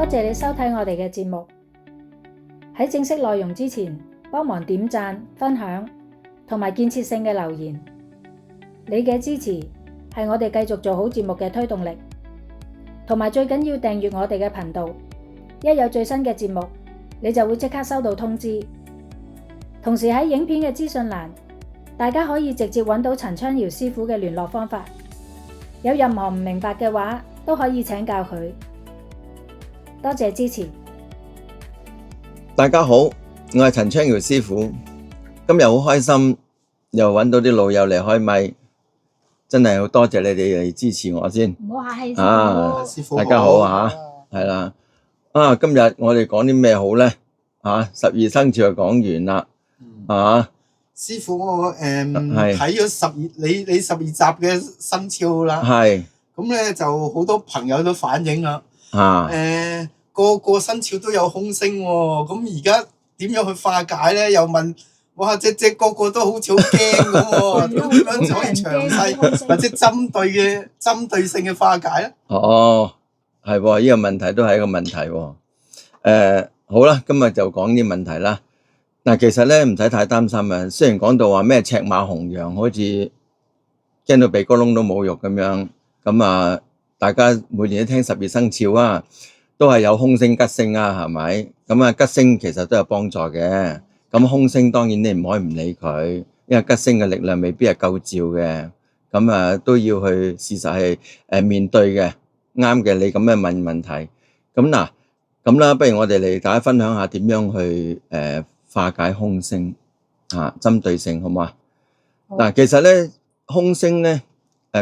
多謝你收睇我哋嘅節目。喺正式內容之前，幫忙點讚、分享同埋建設性嘅留言。你嘅支持係我哋繼續做好節目嘅推動力。同埋最緊要訂閱我哋嘅頻道，一有最新嘅節目，你就會即刻收到通知。同時喺影片嘅資訊欄，大家可以直接揾到陳昌堯師傅嘅聯絡方法。有任何唔明白嘅話，都可以請教佢。多謝支持。大家好，我係陳昌堯師傅。今日好開心，又揾到啲老友嚟開咪，真係好多謝你哋嚟支持我先。唔好客氣，師傅，大家好啊，係啦。今日我哋講啲咩好咧？12生肖就講完啦。師傅，我睇咗你12集嘅生肖啦。係。咁咧就好多朋友都反映啦。個個生肖都有空星喎。咁而家點樣去化解咧？又問，哇！隻個個都好似好驚咁喎。咁點樣可以詳細或者針對性嘅化解咧？係喎，呢個問題都係一個問題喎。好啦，今日就講啲問題啦。嗱，其實咧唔使太擔心啊。雖然講到話咩赤馬紅羊，好似驚到鼻哥窿都冇肉咁樣。咁大家每年都聽12生肖啊，都係有空星吉星啊，係咪？咁吉星其實都有幫助嘅。咁空星當然你唔可以唔理佢，因為吉星嘅力量未必係夠照嘅。咁都要去事實係面對嘅，啱嘅。你咁樣問問題，咁啦，不如我哋嚟大家分享下點樣去化解空星針對性好唔好啊？嗱，其實咧空星咧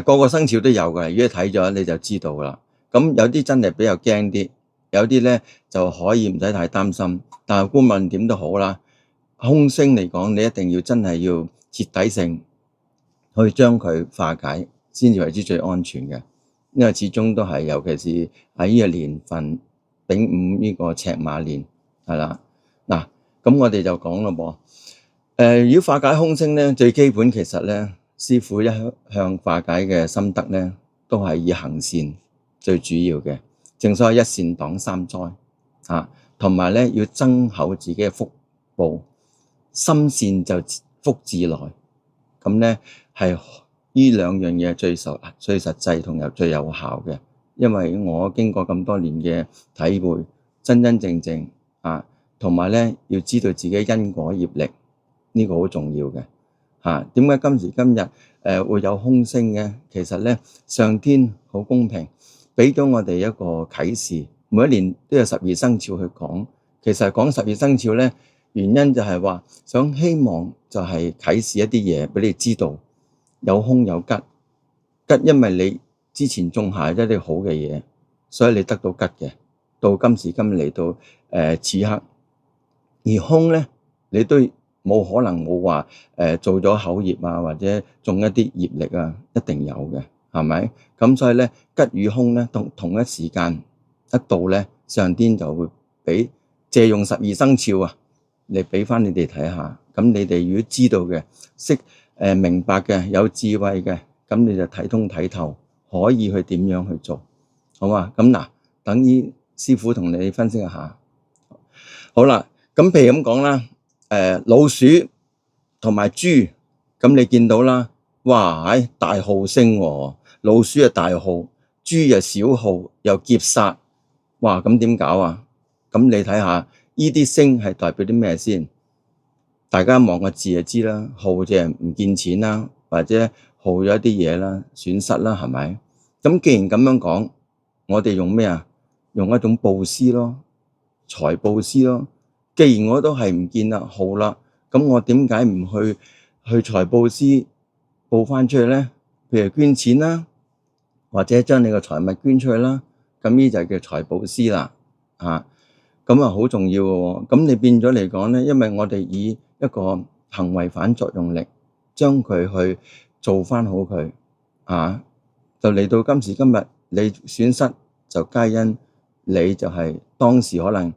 個個生肖都有嘅，如果你睇咗你就知道啦。咁有啲真係比較驚啲，有啲咧就可以唔使太擔心。但係無論點都好啦，空星嚟講，你一定要真係要徹底性去將佢化解，先至為之最安全嘅。因為始終都係，尤其是喺呢個年份丙午呢個赤馬年係啦。嗱，咁我哋就講咯噃。如果化解空星咧，最基本其實咧，師傅一向化解嘅心得咧，都係以行善最主要嘅。正所謂一善擋三災同埋咧要增厚自己嘅福報，心善就福自來。咁咧係呢兩樣嘢最實際同又最有效嘅。因為我經過咁多年嘅體會，真正同埋咧要知道自己因果業力，呢個好重要嘅。點解今時今日會有空星嘅？其實咧上天好公平，俾咗我哋一個啟示。每一年都有12生肖去講。其實講12生肖咧，原因就係話想希望就係啟示一啲嘢俾你知道，有空有吉。吉因為你之前種下一啲好嘅嘢，所以你得到吉嘅。到今時今日嚟到此刻，而空咧你都冇可能冇話做咗口業或者種一啲業力一定有嘅，係咪？咁所以咧吉與空咧同一時間一到咧，上天就會借用12生肖嚟俾翻你哋睇下。咁你哋如果知道嘅、識明白嘅、有智慧嘅，咁你就睇通睇透，可以去點樣去做，好嘛？咁嗱，等於師傅同你分析一下。好啦，咁譬如咁講啦，老鼠同埋豬，咁你見到啦，哇，大耗星喎，老鼠係大耗，豬又小耗，又劫煞，哇，咁點搞啊？咁你睇下，呢啲星係代表啲咩先？大家望個字就知啦，耗就係唔見錢啦，或者耗咗一啲嘢啦，損失啦，係咪？咁既然咁樣講，我哋用咩啊？用一種布施咯，財布施咯。既然我都係唔見啦，耗啦，咁我點解唔去財布施報翻出去咧？譬如捐錢啦，或者將你個財物捐出去啦，咁呢就叫財布施啦。咁好重要嘅喎。咁你變咗嚟講咧，因為我哋以一個行為反作用力，將佢去做翻好佢就嚟到今時今日，你損失就皆因你就係當時可能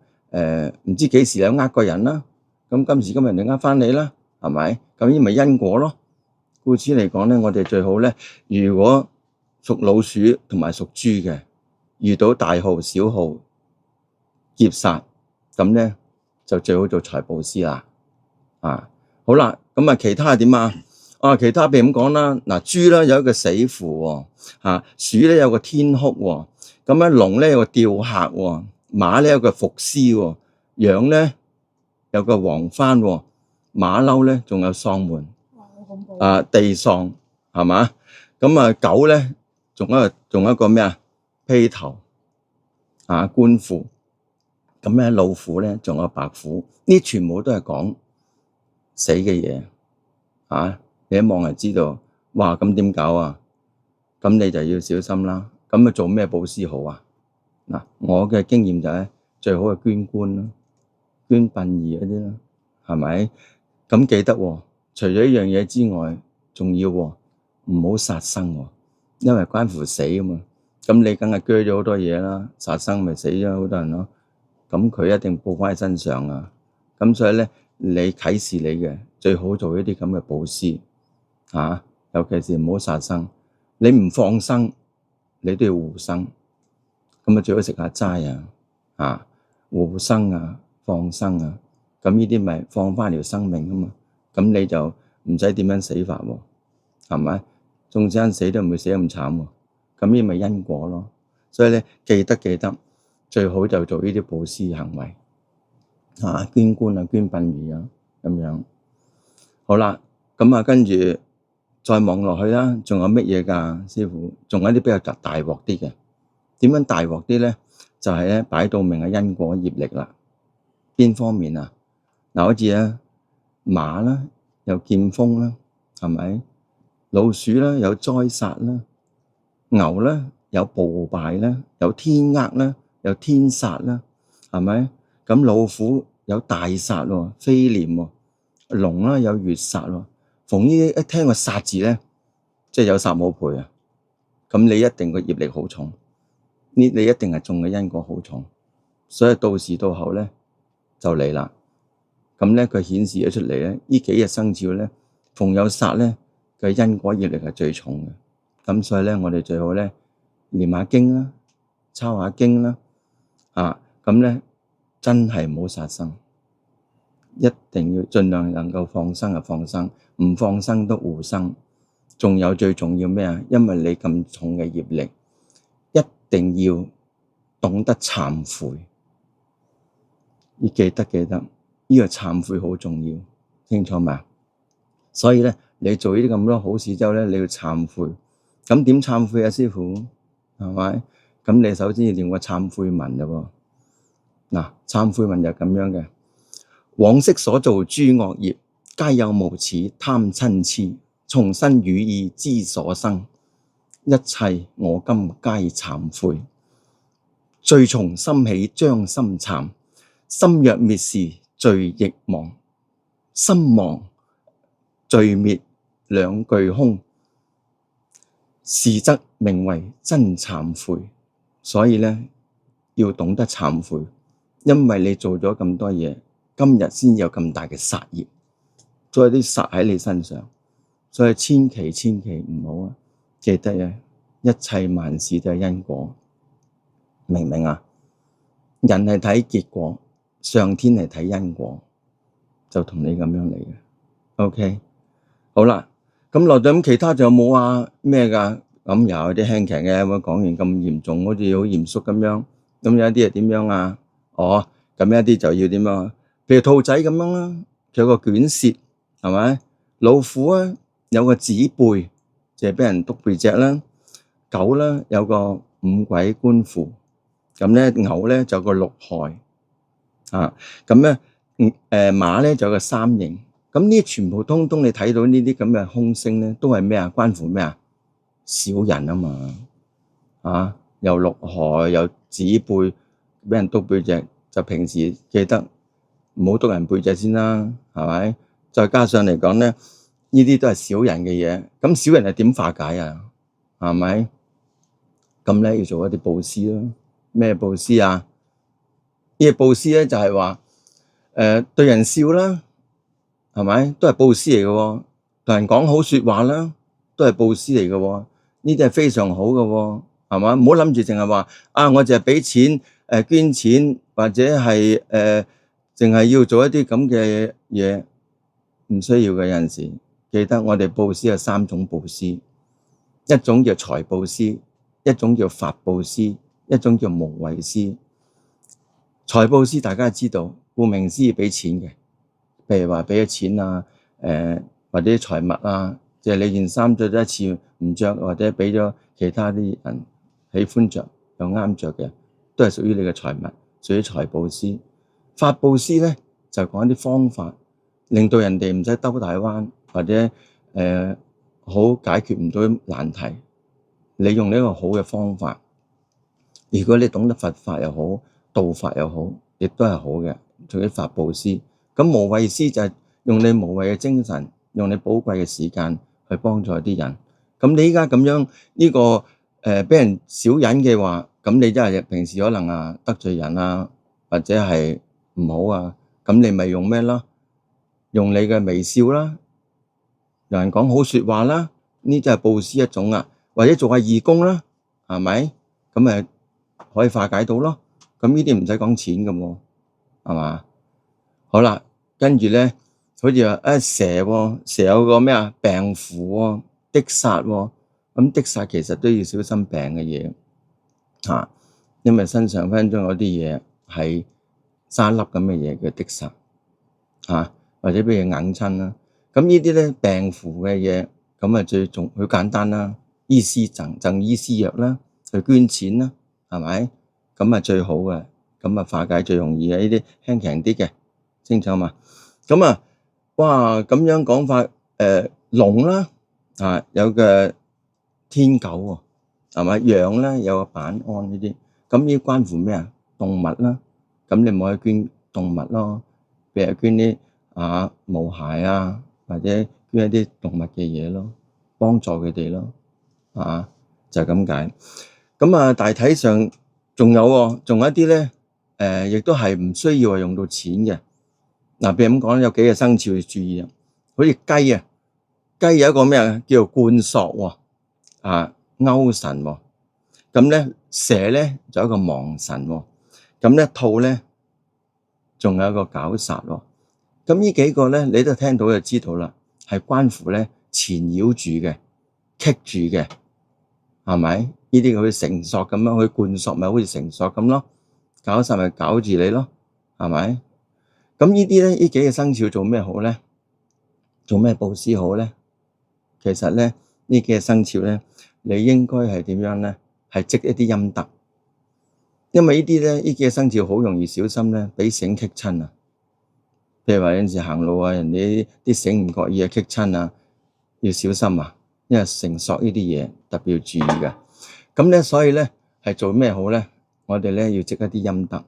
唔知幾時有呃個人啦，咁今時今日你呃翻你啦，係咪？咁呢咪因果咯。故此嚟講咧，我哋最好咧，如果屬老鼠同埋屬豬嘅，遇到大耗小耗，劫殺，咁咧就最好做財布施啦。好啦，咁啊其他係點啊？其他譬如咁講啦，嗱，豬咧有一個死符喎，鼠咧有個天哭喎，咁咧龍咧有個吊客喎，馬咧有個伏屍喎，羊咧有個黃幡喎，馬騮咧仲有喪門，地喪係嘛？咁啊狗咧仲有一個咩啊？披頭官符，咁咧老虎咧仲有白虎，呢全部都係講死嘅嘢你一望就知道，哇！咁點搞啊？咁你就要小心啦。咁做咩布施好啊？嗱，我嘅經驗就係最好係捐棺啦，捐殯儀嗰啲啦，係咪？咁記得除咗呢樣嘢之外，仲要唔好殺生因為關乎死啊嘛。咁你梗係鋸咗好多嘢啦，殺生咪死咗好多人咯。咁佢一定報翻喺身上啊。咁所以咧，你啟示你嘅最好做呢啲咁嘅布施。尤其是唔好殺生，你唔放生，你都要護生，咁最好食下齋護生放生咁呢啲咪放翻條生命啊嘛，咁你就唔使點樣死法係咪？眾生死都唔會死咁慘咁呢咪因果咯。所以咧，記得最好就做呢啲布施行為捐棺捐殯儀咁樣。好啦，咁跟住。再望落去啦，仲有乜嘢㗎，師傅？仲有一啲比較大鑊啲嘅，點樣大鑊啲咧？就係咧擺到明嘅因果業力啦。邊方面啊？嗱，好似咧馬啦，有劍鋒啦，係咪？老鼠啦，有災殺啦；牛啦，有暴敗啦，有天厄啦，有天殺啦，係咪？咁老虎有大殺喎，飛廉喎；龍啦有月殺喎。逢呢一聽個殺字咧，即係有殺冇賠咁你一定個業力好重，你一定係種嘅因果好重，所以到時到後咧就嚟啦。咁咧佢顯示咗出嚟咧，呢幾日生肖咧，逢有殺咧嘅因果業力係最重嘅。咁所以咧，我哋最好咧唸下經啦，抄下經啦，咁咧真係唔好殺生。一定要盡量能夠放生就放生，唔放生都護生。仲有最重要咩啊？因為你咁重嘅業力，一定要懂得懺悔。要記得，呢個懺悔好重要，清楚嘛？所以咧，你做呢啲咁多好事之後咧，你要懺悔。咁點懺悔啊，師傅？係咪？咁你首先要念個懺悔文嘅喎。懺悔文就咁樣嘅。往昔所造諸惡業，皆有無始貪嗔癡，從身語意之所生，一切我今皆懺悔。罪從心起將心懺，心若滅時罪亦亡，心亡罪滅兩俱空，是則名為真懺悔。所以咧，要懂得懺悔，因為你做咗咁多嘢。今日先有咁大嘅殺業，再啲殺喺你身上，所以千祈唔好啊！記得一切萬事都係因果，明唔明啊？人係睇結果，上天係睇因果，就同你咁樣嚟嘅。OK， 好啦，咁落咗咁，其他仲有冇啊？咩㗎？咁又有啲輕騎嘅，講完咁嚴重，好似好嚴肅咁樣。咁有一啲係點樣啊？咁一啲就要點樣？譬如兔仔咁樣啦，佢有個卷舌，係咪？老虎有個指背，就係俾人篤背脊啦。狗有個五鬼官符，咁咧牛咧就有個六害咁咧馬咧就有個三刑。咁呢全部通通你睇到呢啲咁嘅凶星咧，都係咩啊？關乎咩啊？小人啊嘛，有六害，有指背，俾人篤背脊，就平時記得。唔好篤人背脊先啦，係咪？再加上嚟講咧，呢啲都係小人嘅嘢。咁小人係點化解啊？係咪？咁咧要做一啲布施咯。咩布施啊？呢個布施咧就係話，對人笑啦，係咪？都係布施嚟嘅喎。同人講好説話啦，都係布施嚟嘅喎。呢啲係非常好嘅喎，係嘛？唔好諗住淨係話我淨係俾錢捐錢或者係淨係要做一啲咁嘅嘢，唔需要嘅。有陣時記得我哋布施有3種布施，一種叫財布施，一種叫法布施，一種叫無畏施。財布施大家知道，顧名思義俾錢嘅，譬如話俾咗錢啊，或者財物啊，即係你件衫着咗一次唔着，或者俾咗其他啲人喜歡着又啱着嘅，都係屬於你嘅財物，屬於財布施。法布施咧就講啲方法，令到人哋唔使兜大彎，或者好解決唔到難題。你用呢個好嘅方法，如果你懂得佛法又好，道法又好，亦都係好嘅，屬於法布施。咁無畏施就係用你無畏嘅精神，用你寶貴嘅時間去幫助啲人。咁你依家咁樣呢個俾人少忍嘅話，咁你真係平時可能得罪人啊，或者係唔好啊，咁你咪用咩啦？用你嘅微笑啦，有人講好說話啦，呢就係布施一種啊，或者做下義工啦，係咪？咁咪可以化解到咯。咁呢啲唔使講錢㗎喎，係嘛？好啦，跟住咧，好似話蛇喎，蛇有個咩啊？病符喎，的殺喎。咁的殺其實都要小心病嘅嘢嚇，因為身上分分鐘有啲嘢係生粒咁嘅嘢叫的殺嚇，或者俾佢硬親啦。咁呢啲咧病符嘅嘢，咁啊最重好簡單啦，醫師贈醫師藥啦，去捐錢啦，係咪？咁啊最好嘅，咁啊化解最容易嘅，呢啲輕強啲嘅，清楚嘛？咁啊，哇咁樣講法，龍啦有個天狗喎，係咪？羊咧有個板安呢啲，咁呢關乎咩啊？動物啦，咁你咪可以捐動物咯，譬如捐啲毛孩啊，或者捐一啲動物嘅嘢咯，幫助佢哋咯，就係咁解。咁啊大體上仲有一啲咧，亦都係唔需要用到錢嘅。嗱，譬如咁講，有幾個生肖要注意啊，好似雞啊，雞有一個咩啊，叫做冠索喎。勾神喎，咁咧蛇咧就有一個亡神喎，咁咧兔咧仲有一個絞殺喎，咁呢幾個咧你都聽到就知道啦，係關乎咧纏繞住嘅、棘住嘅，係咪？呢啲好似繩索咁樣，佢冠索咪好似繩索咁咯，絞殺咪絞住你咯，係咪？咁呢啲咧呢幾個生肖做咩好咧？做咩布施好咧？其實咧呢幾個生肖咧，你應該係點樣咧？係積一啲陰德，因為呢啲咧，呢幾個生肖好容易小心咧，俾繩棘親啊。譬如話有陣時行路啊，人哋啲繩唔覺意棘親啊，要小心啊，因為繩索呢啲嘢特別要注意嘅。咁咧，所以咧係做咩好咧？我哋咧要積一啲陰德。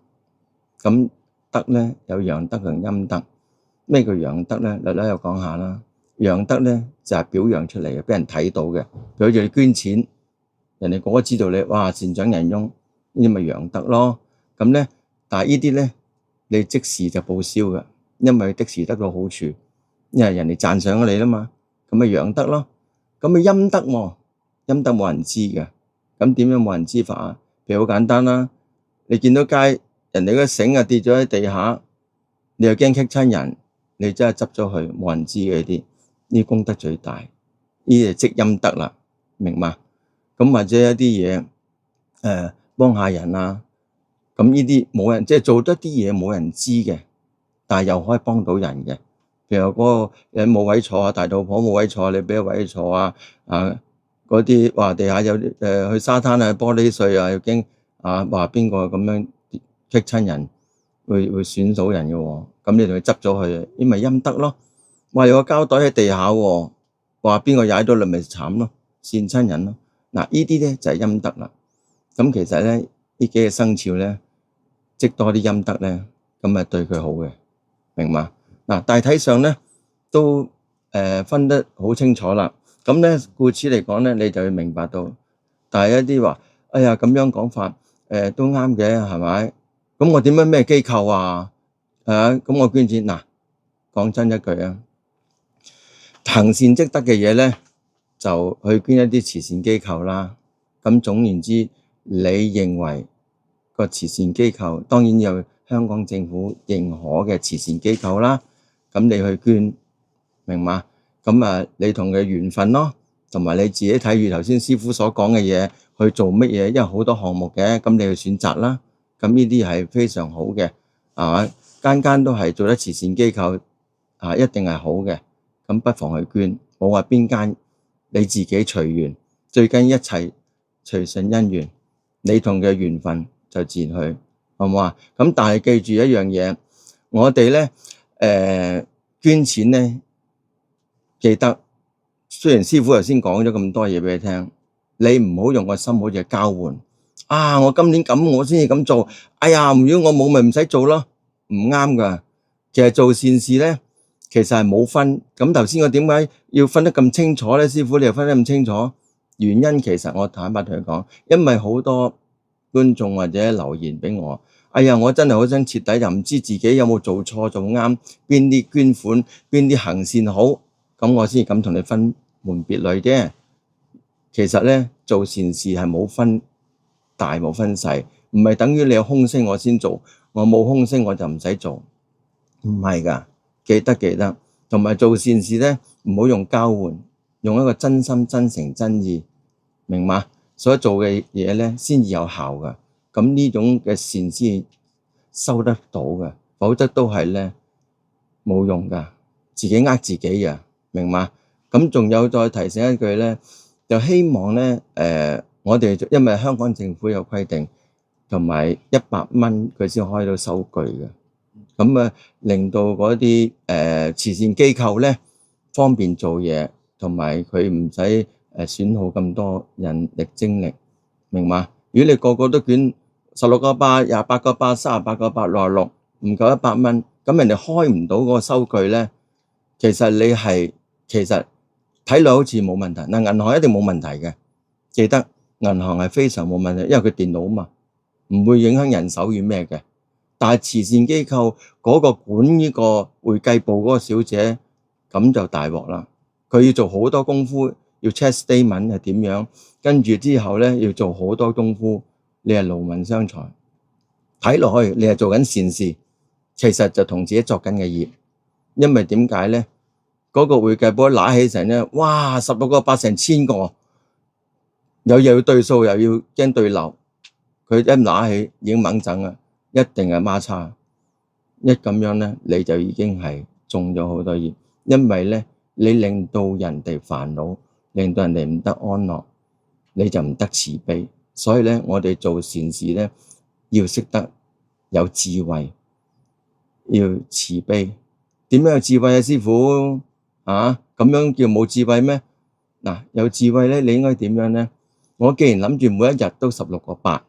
咁德咧有陽德同陰德。咩叫陽德咧？略略又講下啦。陽德咧就係表揚出嚟嘅，俾人睇到嘅。譬如好似你捐錢，人哋個個知道你，哇善長仁翁，呢啲咪陽德咯。咁咧，但係呢啲咧，你即時就報銷嘅，因為即時得到好處，因為人哋讚賞咗你啦嘛。咁咪陽德咯。咁咪陰德喎，陰德冇人知嘅。咁點樣冇人知法啊？譬如好簡單啦，你見到街人哋個繩跌咗喺地下，你又驚棘親人，你真係執咗佢，冇人知嘅啲。呢啲功德最大，呢啲就積陰德啦，明嘛？咁或者一啲嘢幫下人啊，咁呢啲冇人即係做得啲嘢冇人知嘅，但係又可以幫到人嘅。譬如嗰個冇位坐啊，大肚婆冇位坐，你俾個位坐啊，嗰啲話地下有啲去沙灘啊，玻璃碎啊，又驚話邊個咁樣棘親人，會損到人嘅喎，咁你同佢執咗佢，呢咪陰德咯。話有個膠袋喺地下喎，話邊個踩到你咪慘咯，跣親人咯。嗱，呢啲咧就係陰德啦。咁其實咧，呢幾個生肖咧積多啲陰德咧，咁啊對佢好嘅，明嘛？嗱，大體上咧都分得好清楚啦。咁咧故此嚟講咧，你就要明白到。但係一啲話，哎呀咁樣講法都啱嘅，係咪？咁我點樣咩機構啊？咁我捐錢嗱，講真一句啊。行善積德嘅嘢咧，就去捐一啲慈善機構啦。咁總言之，你認為個慈善機構，當然有香港政府認可嘅慈善機構啦。咁你去捐，明嘛？咁你同佢緣分咯，同埋你自己睇住頭先師傅所講嘅嘢去做乜嘢，因為好多項目嘅，咁你去選擇啦。咁呢啲係非常好嘅，係嘛？間間都係做得慈善機構一定係好嘅。咁不妨去捐，冇話邊間，你自己隨緣，最緊一切隨順因緣，你同佢緣分就自然去，好唔好啊？咁但係記住一樣嘢，我哋咧捐錢咧，記得雖然師傅頭先講咗咁多嘢俾你聽，你唔好用個心好似交換啊！我今年咁我先至咁做，哎呀，如果我冇咪唔使做咯，唔啱噶。其實做善事咧，其實係冇分。咁頭先我點解要分得咁清楚咧？師傅你又分得咁清楚，原因其實我坦白同佢講，因為好多觀眾或者留言俾我，哎呀，我真係好想徹底，又唔知自己有冇做錯做啱，邊啲捐款，邊啲行善好，咁我先咁同你分門別類啫。其實咧，做善事係冇分大冇分細，唔係等於你有空聲我先做，我冇空聲我就唔使做，唔係噶。記得，同埋做善事咧，唔好用交換，用一個真心、真誠、真意，明嘛？所做嘅嘢咧，先至有效噶。咁呢種嘅善先收得到嘅，否則都係咧冇用噶，自己呃自己嘅，明嘛？咁仲有再提醒一句咧，就希望咧，我哋因為香港政府有規定，同埋100蚊佢先開到收據嘅。咁令到嗰啲慈善機構咧方便做嘢，同埋佢唔使損耗咁多人力精力，明嘛？如果你個個都捐16個8、28個8、38個8、66，唔夠100蚊，咁人哋開唔到嗰個收據咧，其實睇落好似冇問題。嗱，銀行一定冇問題嘅，記得銀行係非常冇問題，因為佢電腦啊嘛，唔會影響人手與咩嘅。但係慈善機構嗰個管呢個會計部嗰個小姐咁就大鑊啦，佢要做好多功夫，要 check statement 係點樣，跟住之後咧要做好多功夫，你係勞民傷財，睇落去你係做緊善事，其實就同自己作緊嘅業。因為點解咧？嗰個會計部揦起成咧，哇16個8成1000個，又要對數，又要驚對漏，佢一揦起已經猛整啦。一定係孖叉，一咁樣咧，你就已經係中咗好多業，因為咧你令到人哋煩惱，令到人哋唔得安樂，你就唔得慈悲。所以咧，我哋做善事咧，要識得有智慧，要慈悲。點樣有智慧啊，師傅？咁樣叫冇智慧咩？嗱，有智慧咧，你應該點樣咧？我既然諗住每一日都16個8。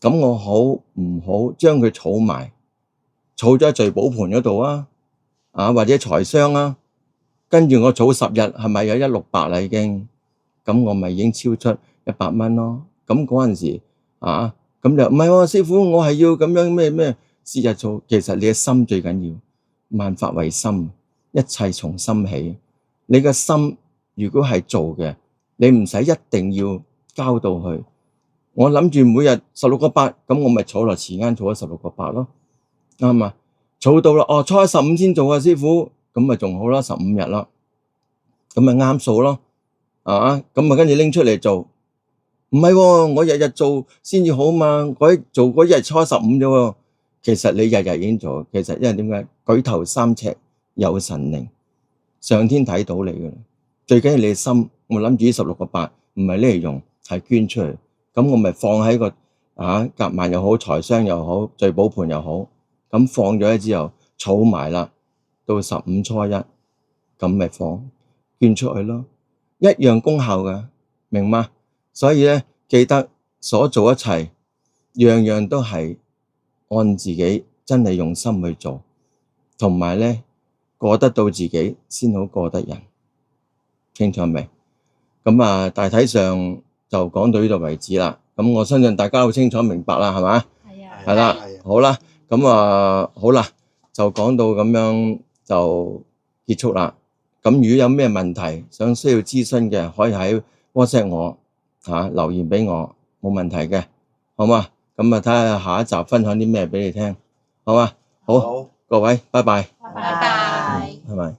咁我好唔好將佢儲埋，儲咗喺聚寶盤嗰度啊？或者財商啊？跟住我儲10日，係咪有1,600啦已經？咁我咪已經超出100蚊咯。咁嗰陣時咁就唔係喎，師傅，我係要咁樣咩節日做。其實你嘅心最緊要，萬法唯心，一切從心起。你嘅心如果係做嘅，你唔使一定要交到去。我諗住每日16個8，咁我咪儲落時間儲咗16個8咯，啱嘛？儲到啦，初一15先做啊，師傅，咁咪仲好啦，15日啦，咁咪啱數咯，咁跟住拎出嚟做，唔係喎，我日日做先至好嘛，做嗰日初15啫喎，其實你日日已經做，其實因為點解？舉頭3尺有神靈，上天睇到你嘅，最緊要你嘅心，我諗住呢16個8唔係拎嚟用，係捐出去。咁我咪放喺個夾萬又好，財商又好，聚寶盤又好，咁放咗之後儲埋啦，到15初一咁咪放捐出去咯，一樣功效㗎，明嗎？所以咧，記得所做一切樣樣都係按自己真係用心去做，同埋咧過得到自己先好過得人，清楚未？咁大體上就講到呢度為止啦，咁我相信大家好清楚明白啦，係嘛？係啦，好啦，咁好啦，就講到咁樣就結束啦。咁如果有咩問題需要諮詢嘅，可以喺 WhatsApp 我留言俾我，冇問題嘅，好嘛？咁啊睇下下一集分享啲咩俾你聽，好嘛？好，各位，拜拜。拜拜。拜拜。